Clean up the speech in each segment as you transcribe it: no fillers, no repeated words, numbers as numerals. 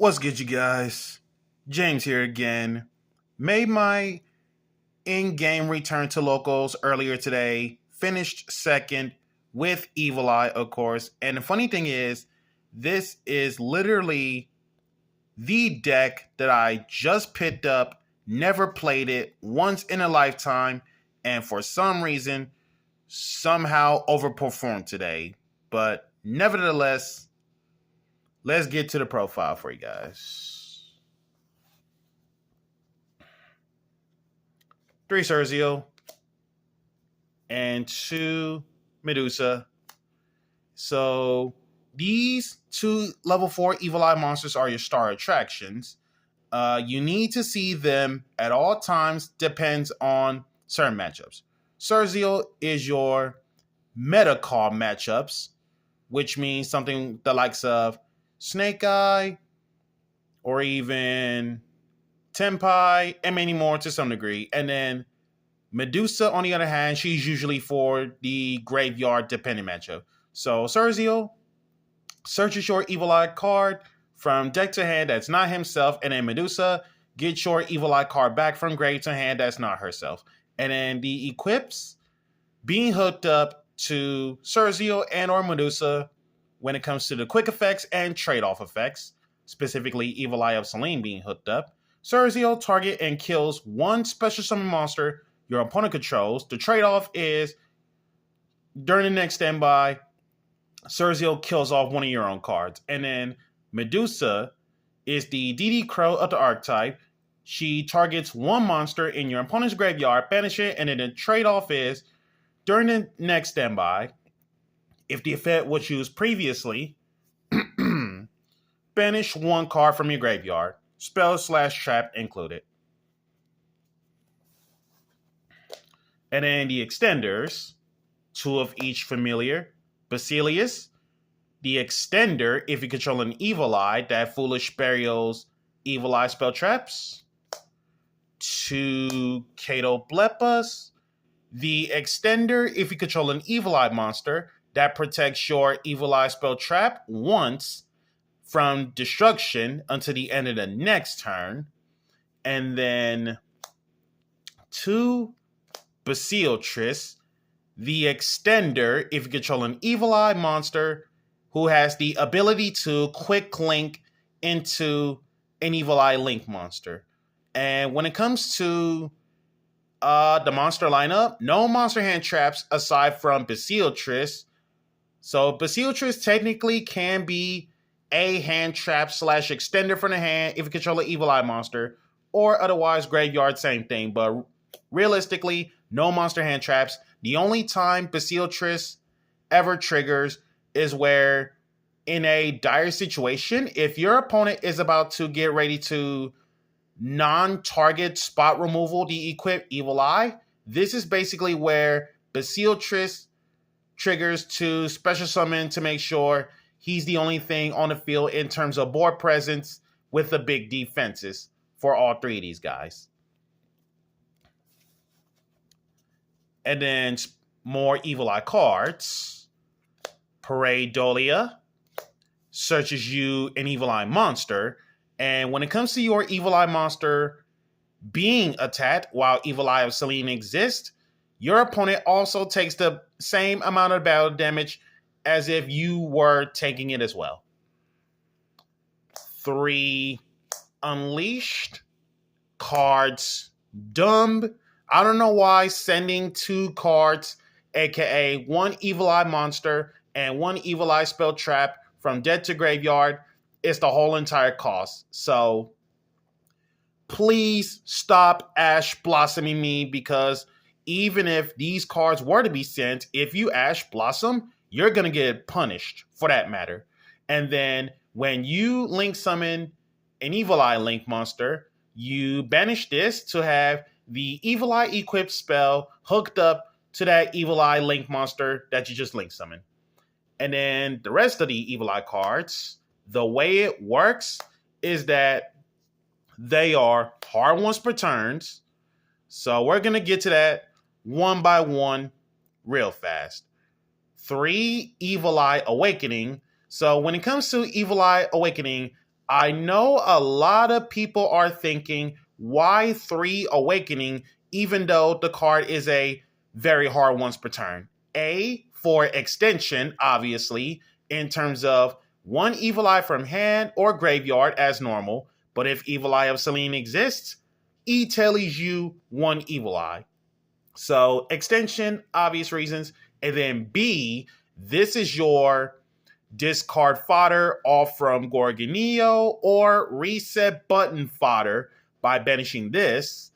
What's good, you guys? James here again. Made my in-game return to locals earlier today. Finished second with Evil Eye, of course. And the funny thing is, this is literally the deck that I just picked up, never played it, once in a lifetime, and for some reason, somehow overperformed today. But nevertheless, let's get to the profile for you guys. 3 Sergio and 2 Medusa. So these 2 level 4 Evil Eye monsters are your star attractions. You need to see them at all times, depends on certain matchups. Sergio is your meta call matchups, which means something the likes of Snake Eye or even Tenpai and many more to some degree. And then Medusa, on the other hand, she's usually for the graveyard dependent matchup. So Sergio searches your Evil Eye card from deck to hand that's not himself, and then Medusa gets your Evil Eye card back from grave to hand that's not herself. And then the equips being hooked up to Sergio and or Medusa when it comes to the quick effects and trade-off effects, specifically Evil Eye of Selene being hooked up. Sergio target and kills one special summon monster your opponent controls. The trade-off is during the next standby, Sergio kills off one of your own cards. And then Medusa is the DD Crow of the archetype. She targets one monster in your opponent's graveyard, banish it, and then the trade-off is during the next standby, if the effect was used previously, banish one card from your graveyard, spell/trap included. And then the extenders, 2 of each familiar. Basilius, the extender, if you control an Evil Eye, that Foolish Burial's Evil Eye spell traps. 2 Kato Blepas, the extender, if you control an Evil Eye monster, that protects your Evil Eye spell trap once from destruction until the end of the next turn. And then 2 Basilatris, the extender, if you control an Evil Eye monster who has the ability to quick link into an Evil Eye Link monster. And when it comes to the monster lineup, no monster hand traps aside from Basilatris. So Basilatris technically can be a hand trap / extender from the hand if you control an Evil Eye monster, or otherwise graveyard, same thing. But realistically, no monster hand traps. The only time Basilatris ever triggers is where, in a dire situation, if your opponent is about to get ready to non-target spot removal the equip Evil Eye, this is basically where Basilatris triggers to special summon to make sure he's the only thing on the field in terms of board presence with the big defenses for all 3 of these guys. And then more Evil Eye cards. Parade Dolia searches you an Evil Eye monster. And when it comes to your Evil Eye monster being attacked while Evil Eye of Selene exists, your opponent also takes the same amount of battle damage as if you were taking it as well. 3 Unleashed cards. Dumb. I don't know why sending 2 cards, aka 1 Evil Eye monster and 1 Evil Eye spell trap from dead to graveyard is the whole entire cost. So please stop Ash Blossoming me, because even if these cards were to be sent, if you Ash Blossom, you're going to get punished for that matter. And then when you link summon an Evil Eye Link monster, you banish this to have the Evil Eye equipped spell hooked up to that Evil Eye Link monster that you just link summon. And then the rest of the Evil Eye cards, the way it works is that they are hard ones per turns. So we're going to get to that one by one real fast. 3 Evil Eye Awakening. So when it comes to Evil Eye Awakening, I know a lot of people are thinking, why 3 Awakening, even though the card is a very hard once per turn? A, for extension, obviously, in terms of 1 Evil Eye from hand or graveyard as normal, but if Evil Eye of Selene exists, e-tailies you 1 Evil Eye. So extension, obvious reasons. And then B, this is your discard fodder off from Gorgonio or reset button fodder by banishing this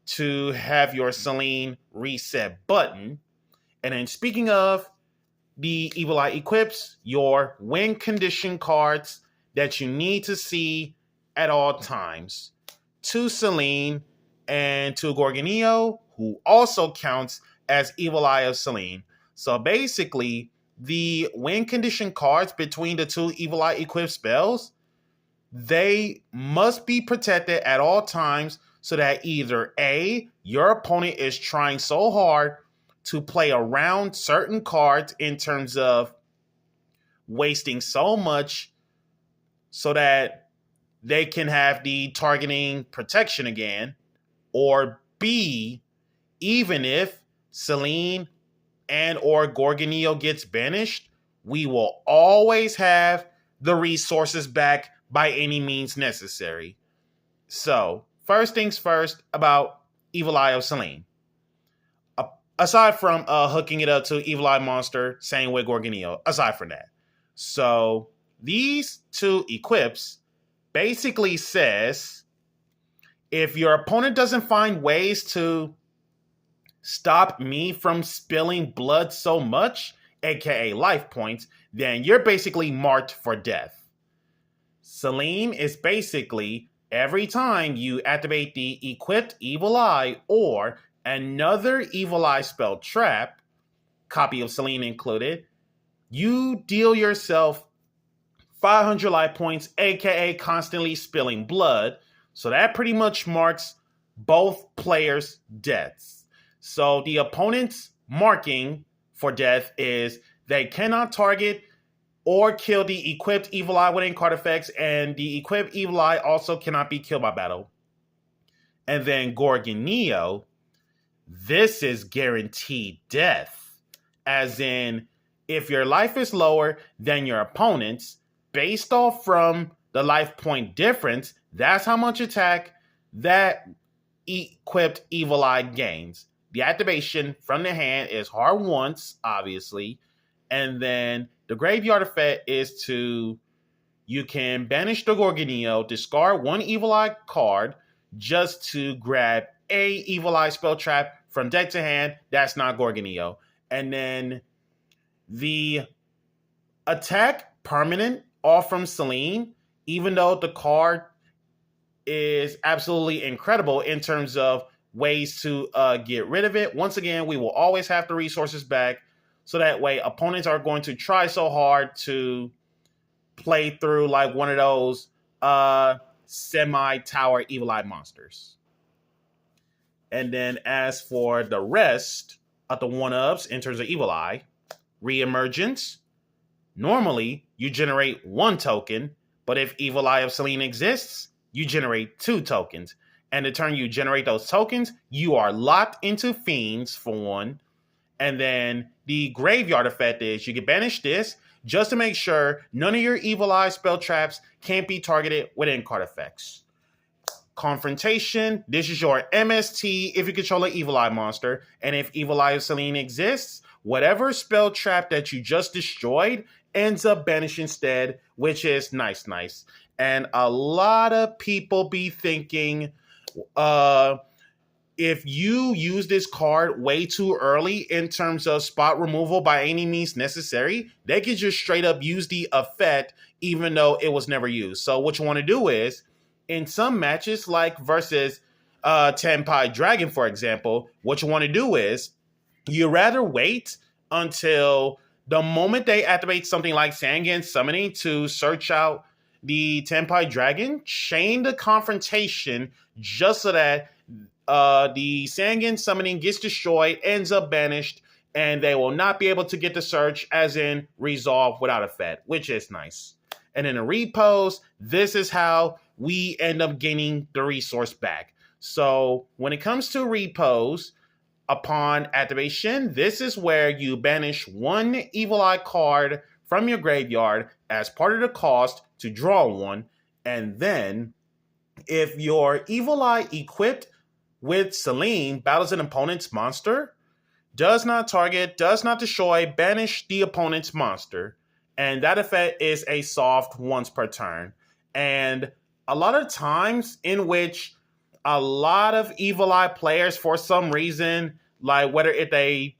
to have your Selene reset button. And then speaking of the Evil Eye equips, your win condition cards that you need to see at all times. 2 Selene and 2 Gorgonio, who also counts as Evil Eye of Selene. So basically, the win condition cards between the 2 Evil Eye equipped spells, they must be protected at all times so that either A, your opponent is trying so hard to play around certain cards in terms of wasting so much so that they can have the targeting protection again, or B, even if Selene and or Gorgonio gets banished, we will always have the resources back by any means necessary. So, first things first about Evil Eye of Selene. Aside from hooking it up to Evil Eye Monster, same with Gorgonio, aside from that. So, these 2 equips basically says, if your opponent doesn't find ways to stop me from spilling blood so much, aka life points, then you're basically marked for death. Selene is basically every time you activate the equipped Evil Eye or another Evil Eye spell trap, copy of Selene included, you deal yourself 500 life points, aka constantly spilling blood. So that pretty much marks both players' deaths. So the opponent's marking for death is they cannot target or kill the equipped Evil Eye within card effects, and the equipped Evil Eye also cannot be killed by battle. And then Gorgonio, this is guaranteed death. As in, if your life is lower than your opponent's, based off from the life point difference, that's how much attack that equipped Evil Eye gains. The activation from the hand is hard once, obviously. And then the graveyard effect is you can banish the Gorgonio, discard 1 Evil Eye card just to grab a Evil Eye spell trap from deck to hand. That's not Gorgonio. And then the attack permanent off from Selene, even though the card is absolutely incredible in terms of ways to get rid of it. Once again, we will always have the resources back, so that way opponents are going to try so hard to play through like one of those semi-tower Evil Eye monsters. And then as for the rest of the 1-ups in terms of Evil Eye, Reemergence, normally you generate 1 token, but if Evil Eye of Selene exists, you generate 2 tokens. And the turn you generate those tokens, you are locked into Fiends for 1. And then the graveyard effect is you can banish this just to make sure none of your Evil Eye spell traps can't be targeted within card effects. Confrontation, this is your MST if you control an Evil Eye monster. And if Evil Eye of Selene exists, whatever spell trap that you just destroyed ends up banished instead, which is nice. And a lot of people be thinking, if you use this card way too early in terms of spot removal by any means necessary, they can just straight up use the effect even though it was never used. So what you want to do is, in some matches like versus Hmph Dragon, for example, what you want to do is you rather wait until the moment they activate something like Sangan Summoning to search out the Hmph Dragon, chain the confrontation just so that the Sangan Summoning gets destroyed, ends up banished, and they will not be able to get the search, as in resolve without effect, which is nice. And in a repose, this is how we end up gaining the resource back. So when it comes to repose, upon activation, this is where you banish one Evil Eye card from your graveyard as part of the cost to draw one. And then if your Evil Eye equipped with Selene battles an opponent's monster, does not target, does not destroy, banish the opponent's monster. And that effect is a soft once per turn. And a lot of times in which a lot of Evil Eye players, for some reason, like whether if they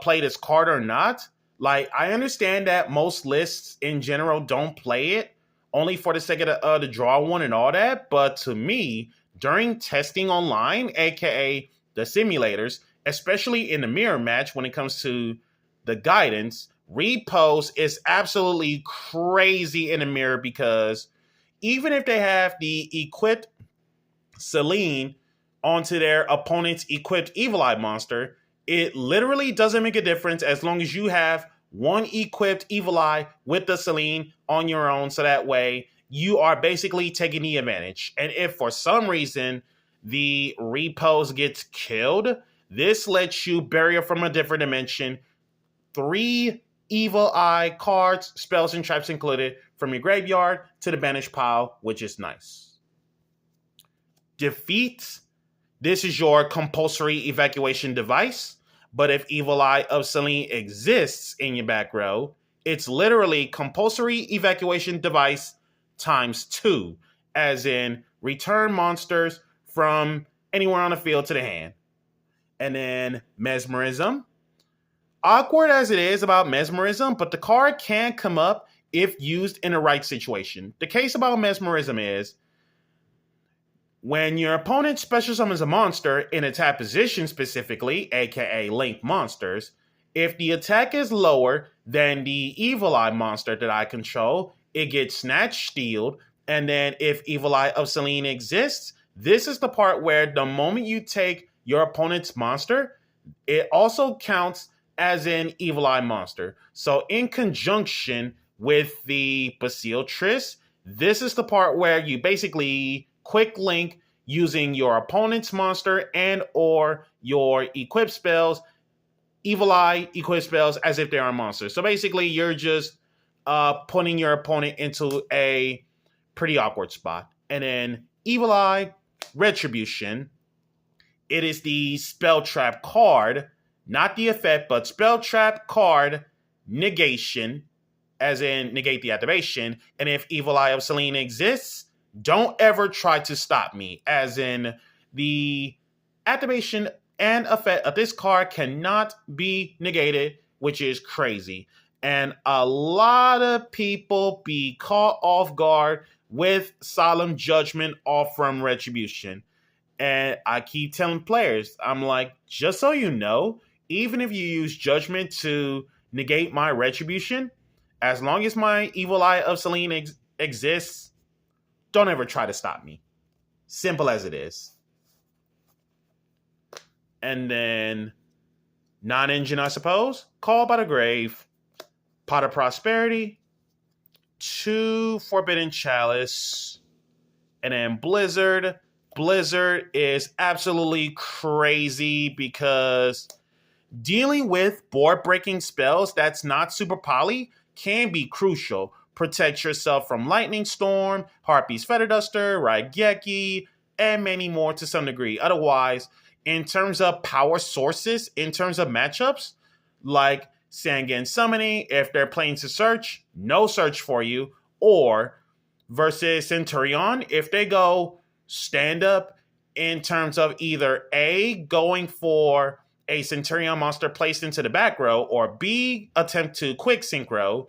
play this card or not, like I understand that most lists in general don't play it only for the sake of the draw one and all that. But to me, during testing online, aka the simulators, especially in the mirror match when it comes to the guidance, repose is absolutely crazy in the mirror because even if they have the equipped Selene onto their opponent's equipped Evil Eye monster, it literally doesn't make a difference as long as you have one equipped Evil Eye with the Selene on your own, so that way you are basically taking the advantage. And if for some reason the repose gets killed, this lets you bury from a different dimension 3 Evil Eye cards, spells, and traps included from your graveyard to the banish pile, which is nice. Defeat. This is your compulsory evacuation device. But if Evil Eye of Selene exists in your back row, it's literally compulsory evacuation device times 2, as in return monsters from anywhere on the field to the hand. And then Mesmerism. Awkward as it is about Mesmerism, but the card can come up if used in the right situation. The case about Mesmerism is when your opponent special summons a monster in attack position specifically, aka linked monsters, if the attack is lower than the Evil Eye monster that I control, it gets snatched, stealed, and then if Evil Eye of Selene exists, this is the part where the moment you take your opponent's monster, it also counts as an Evil Eye monster. So in conjunction with the Basileus, this is the part where you basically quick link using your opponent's monster and or your equipped spells, Evil Eye equipped spells as if they are monsters. So basically you're just putting your opponent into a pretty awkward spot. And then Evil Eye Retribution, it is the spell trap card, not the effect, but spell trap card negation, as in negate the activation. And if Evil Eye of Selene exists, don't ever try to stop me, as in the activation and effect of this card cannot be negated, which is crazy. And a lot of people be caught off guard with Solemn Judgment off from Retribution. And I keep telling players, I'm like, just so you know, even if you use Judgment to negate my Retribution, as long as my Evil Eye of Selene exists, don't ever try to stop me. Simple as it is. And then non-engine, I suppose. Call by the Grave. Pot of Prosperity. 2 Forbidden Chalice. And then Blizzard. Blizzard is absolutely crazy because dealing with board-breaking spells that's not super poly can be crucial. Protect yourself from Lightning Storm, Harpy's Feather Duster, Raigeki, and many more to some degree. Otherwise, in terms of power sources, in terms of matchups, like Sangan Summoning, if they're playing to search, no search for you. Or versus Centurion, if they go stand up in terms of either A, going for a Centurion monster placed into the back row, or B, attempt to quick synchro,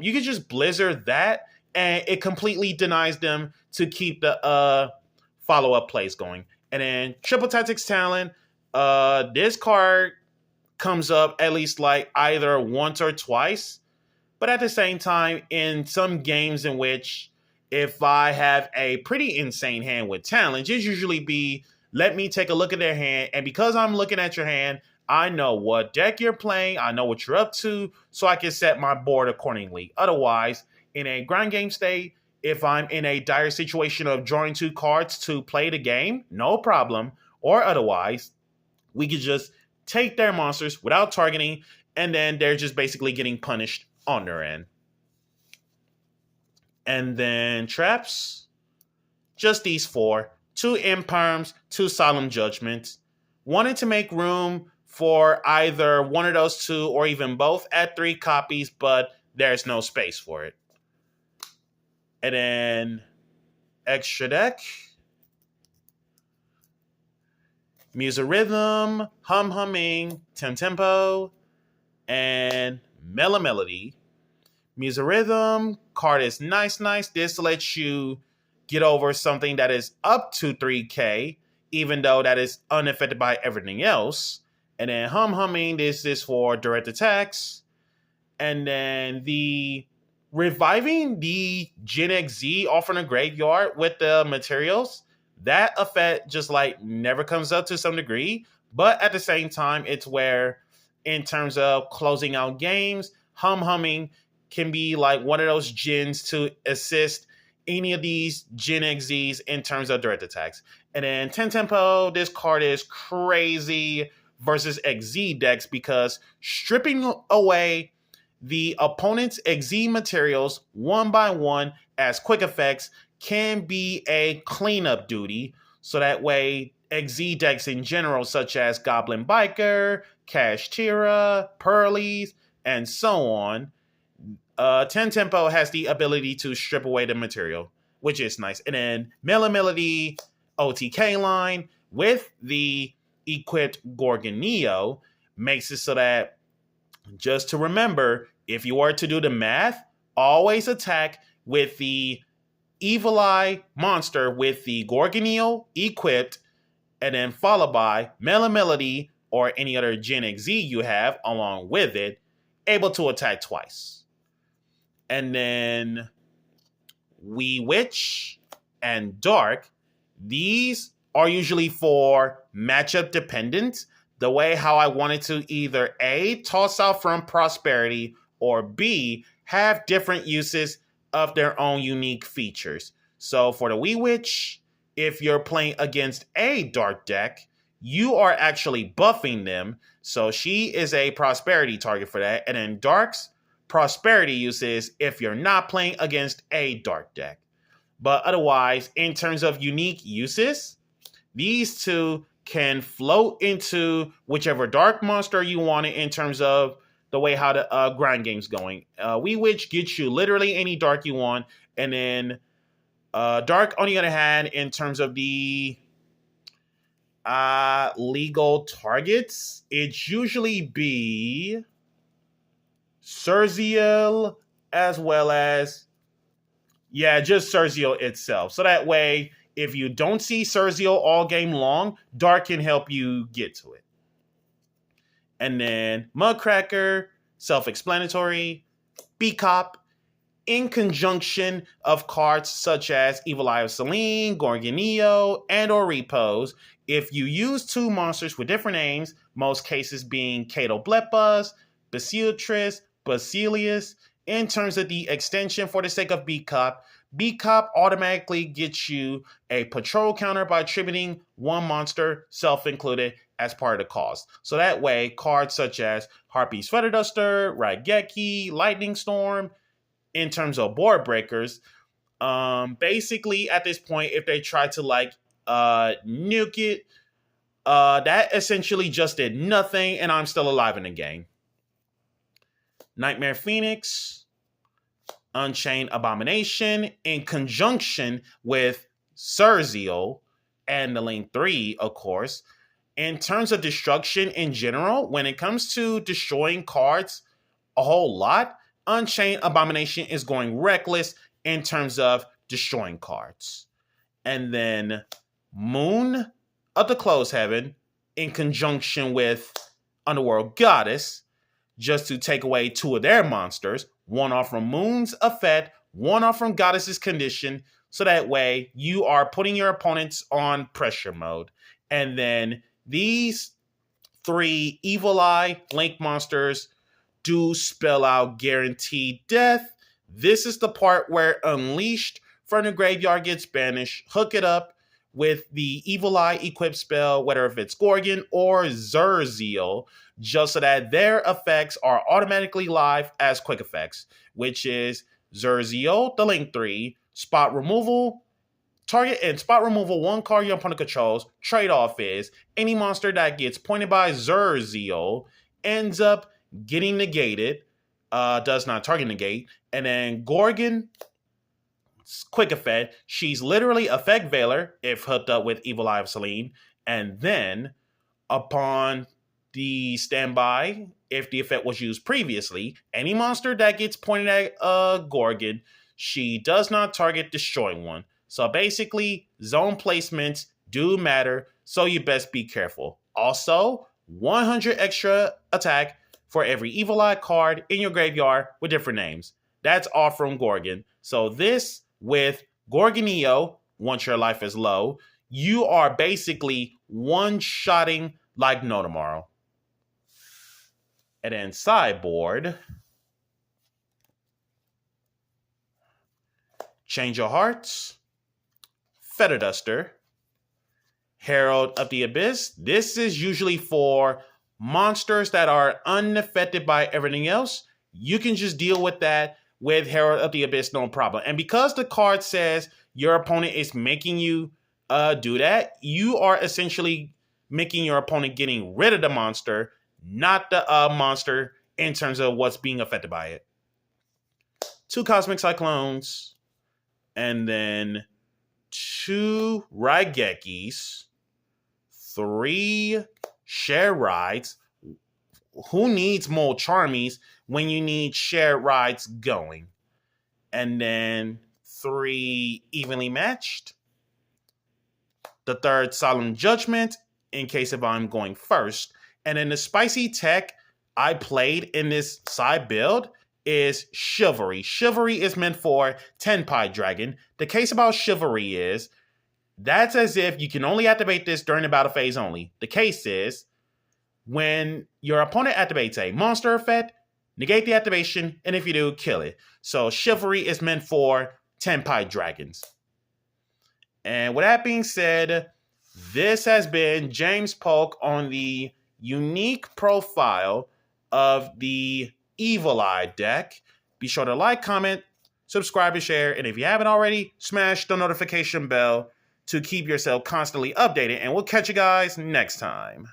you could just Blizzard that, and it completely denies them to keep the follow-up plays going. And then Triple Tactics Talent, this card comes up at least like either once or twice, but at the same time, in some games in which if I have a pretty insane hand with talent, it's usually be, let me take a look at their hand, and because I'm looking at your hand, I know what deck you're playing, I know what you're up to, so I can set my board accordingly. Otherwise, in a grind game state, if I'm in a dire situation of drawing 2 cards to play the game, no problem. Or otherwise, we could just take their monsters without targeting, and then they're just basically getting punished on their end. And then traps, just these 4. 2 imperms, 2 solemn judgments. Wanted to make room for either one of those 2 or even both at 3 copies, but there's no space for it. And then extra deck, Musa-Rhythm, Hmph, Tempo, and Melody. Musa-Rhythm card is nice. This lets you get over something that is up to 3k, even though that is unaffected by everything else. And then Hmph, this is for direct attacks. And then the reviving the Gen XZ off from the graveyard with the materials, that effect just like never comes up to some degree. But at the same time, it's where in terms of closing out games, Hmph can be like one of those gens to assist any of these Gen XZs in terms of direct attacks. And then Tempo, this card is crazy versus XZ decks because stripping away the opponent's XZ materials one by one as quick effects can be a cleanup duty. So that way, XZ decks in general, such as Goblin Biker, Cash Tira, Pearlies, and so on, Tempo has the ability to strip away the material, which is nice. And then Melody OTK line with the equipped Gorgon Neo makes it so that, just to remember, if you were to do the math, always attack with the Evil Eye monster with the Gorgon Neo equipped, and then followed by Melody or any other Gen XZ you have along with it, able to attack twice. And then Wee Witch and Dark, these are usually for matchup dependent. The way how I wanted to either A, toss out from Prosperity, or B, have different uses of their own unique features. So for the Wee Witch, if you're playing against a Dark deck, you are actually buffing them. So she is a Prosperity target for that. And then Dark's Prosperity uses if you're not playing against a Dark deck. But otherwise, in terms of unique uses, these 2 can float into whichever Dark monster you want it in terms of the way how the grind game's going. Wee Witch gets you literally any Dark you want. And then Dark, on the other hand, in terms of the legal targets, it's usually be Surziel as well as, just Surziel itself. So that way, if you don't see Surziel all game long, Dark can help you get to it. And then Mudcracker, self-explanatory. B-Cop, in conjunction of cards such as Evil Eye of Selene, Gorgon Neo, and or Repose. If you use 2 monsters with different names, most cases being Cato Blepas, Basilatris, Basilius, in terms of the extension for the sake of B-Cop, B-Cop automatically gets you a patrol counter by attributing 1 monster, self-included, as part of the cost. So that way, cards such as Harpy's Feather Duster, Raigeki, Lightning Storm, in terms of board breakers, basically at this point, if they try to nuke it, that essentially just did nothing, and I'm still alive in the game. Nightmare Phoenix, Unchained Abomination, in conjunction with Surziel and the Link 3, of course. In terms of destruction in general, when it comes to destroying cards a whole lot, Unchained Abomination is going reckless in terms of destroying cards. And then Moon of the Closed Heaven, in conjunction with Underworld Goddess, just to take away 2 of their monsters, 1 off from Moon's effect, 1 off from Goddess's condition, so that way you are putting your opponents on pressure mode. And then these 3 Evil Eye Link monsters do spell out guaranteed death, This is the part where Unleashed from the graveyard gets banished. Hook it up with the Evil Eye equipped spell, whether if it's Gorgon or Zerziel, just so that their effects are automatically live as quick effects, which is Zerziel, the Link 3, spot removal, target and spot removal one card your opponent controls. Trade-off is any monster that gets pointed by Zerziel ends up getting negated, does not target negate, and then Gorgon, quick effect, she's literally Effect Veiler if hooked up with Evil Eye of Selene, and then upon the standby, if the effect was used previously, any monster that gets pointed at Gorgon, she does not target destroying one. So basically, zone placements do matter, so you best be careful. Also, 100 extra attack for every Evil Eye card in your graveyard with different names. That's all from Gorgon. So this, with Gorgonio, once your life is low, you are basically one-shotting like no tomorrow. And then sideboard, Change Your Hearts, Feather Duster, Herald of the Abyss. This is usually for monsters that are unaffected by everything else. You can just deal with that with Herald of the Abyss, no problem. And because the card says your opponent is making you do that, you are essentially making your opponent getting rid of the monster, not the monster in terms of what's being affected by it. 2 Cosmic Cyclones, and then 2 Raigekis, 3 Share Rides. Who needs more Charmies when you need Shared Rides going? And then 3 Evenly Matched. The 3rd Solemn Judgment, in case if I'm going first. And then the spicy tech I played in this side build is Chivalry. Chivalry is meant for 10-Pi Dragon. The case about Chivalry is, that's as if you can only activate this during the battle phase only. The case is, when your opponent activates a monster effect, negate the activation, and if you do, kill it. So Chivalry is meant for 10-Pi Dragons. And with that being said, this has been James Polk on the unique profile of the Evil Eye deck. Be sure to like, comment, subscribe, and share. And if you haven't already, smash the notification bell to keep yourself constantly updated. And we'll catch you guys next time.